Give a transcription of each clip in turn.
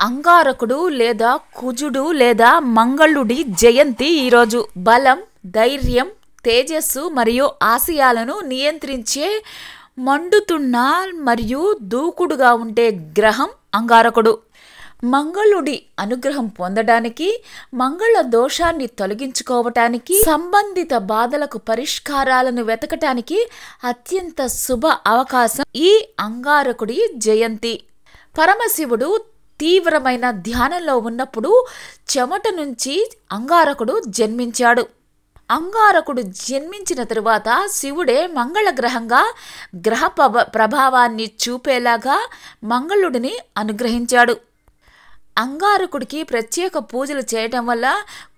అంగారకుడు లేదా కుజుడు లేదా మంగళుడి జయంతి ఈరోజు. బలం, ధైర్యం, తేజస్సు మరియు ఆశయాలను నియంత్రించే మండుతున్న మరియు దూకుడుగా ఉండే గ్రహం అంగారకుడు. మంగళుడి అనుగ్రహం పొందడానికి, మంగళ దోషాన్ని తొలగించుకోవటానికి, సంబంధిత బాధలకు పరిష్కారాలను వెతకటానికి అత్యంత శుభ అవకాశం ఈ అంగారకుడి జయంతి. పరమశివుడు తీవ్రమైన ధ్యానంలో ఉన్నప్పుడు చెమట నుంచి అంగారకుడు జన్మించాడు. అంగారకుడు జన్మించిన తరువాత శివుడే మంగళ గ్రహంగా గ్రహ ప్రభావాన్ని చూపేలాగా మంగళుడిని అనుగ్రహించాడు. అంగారకుడికి ప్రత్యేక పూజలు చేయటం వల్ల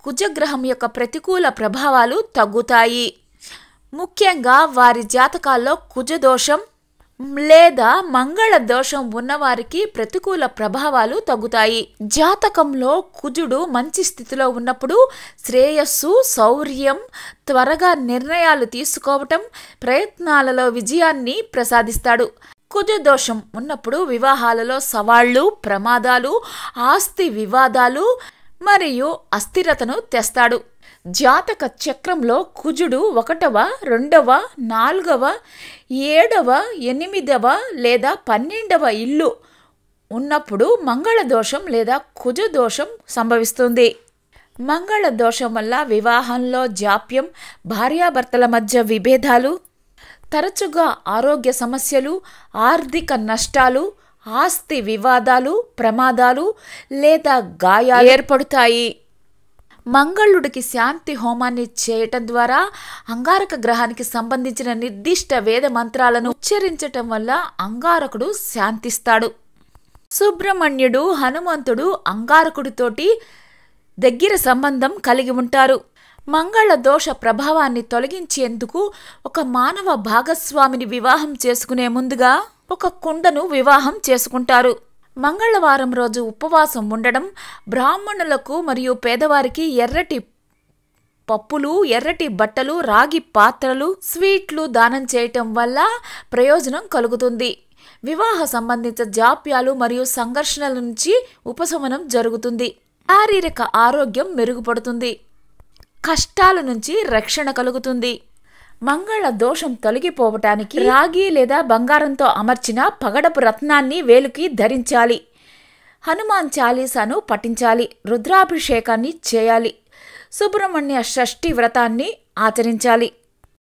కుజగ్రహం యొక్క ప్రతికూల ప్రభావాలు తగ్గుతాయి. ముఖ్యంగా వారి జాతకాల్లో కుజదోషం లేదా మంగళ దోషం ఉన్నవారికి ప్రతికూల ప్రభావాలు తగ్గుతాయి. జాతకంలో కుజుడు మంచి స్థితిలో ఉన్నప్పుడు శ్రేయస్సు, శౌర్యం, త్వరగా నిర్ణయాలు తీసుకోవటం, ప్రయత్నాలలో విజయాన్ని ప్రసాదిస్తాడు. కుజదోషం ఉన్నప్పుడు వివాహాలలో సవాళ్లు, ప్రమాదాలు, ఆస్తి వివాదాలు మరియు అస్థిరతను తెస్తాడు. జాతక చక్రంలో కుజుడు 1వ, 2వ, 4వ, 7వ, 8వ లేదా 12వ ఇల్లు ఉన్నప్పుడు మంగళ దోషం లేదా కుజ దోషం సంభవిస్తుంది. మంగళ దోషం వల్ల వివాహంలో జాప్యం, భార్యాభర్తల మధ్య విభేదాలు, తరచుగా ఆరోగ్య సమస్యలు, ఆర్థిక నష్టాలు, ఆస్తి వివాదాలు, ప్రమాదాలు లేదా గాయాలు ఏర్పడతాయి. మంగళుడికి శాంతి హోమాన్ని చేయటం ద్వారా అంగారక గ్రహానికి సంబంధించిన నిర్దిష్ట వేద మంత్రాలను ఉచ్చరించటం వల్ల అంగారకుడు శాంతిస్తాడు. సుబ్రహ్మణ్యుడు, హనుమంతుడు అంగారకుడితోటి దగ్గర సంబంధం కలిగి ఉంటారు. మంగళ దోష ప్రభావాన్ని తొలగించేందుకు ఒక మానవ భాగస్వామిని వివాహం చేసుకునే ముందుగా ఒక కుండను వివాహం చేసుకుంటారు. మంగళవారం రోజు ఉపవాసం ఉండడం, బ్రాహ్మణులకు మరియు పేదవారికి ఎర్రటి పప్పులు, ఎర్రటి బట్టలు, రాగి పాత్రలు, స్వీట్లు దానం చేయటం వల్ల ప్రయోజనం కలుగుతుంది. వివాహ సంబంధిత జాప్యాలు మరియు సంఘర్షణల నుంచి ఉపశమనం జరుగుతుంది. శారీరక ఆరోగ్యం మెరుగుపడుతుంది. కష్టాల నుంచి రక్షణ కలుగుతుంది. మంగళ దోషం తొలగిపోవటానికి రాగి లేదా బంగారంతో అమర్చిన పగడపు రత్నాన్ని వేలుకి ధరించాలి. హనుమాన్ చాలీసాను పఠించాలి. రుద్రాభిషేకాన్ని చేయాలి. సుబ్రహ్మణ్య షష్ఠి వ్రతాన్ని ఆచరించాలి.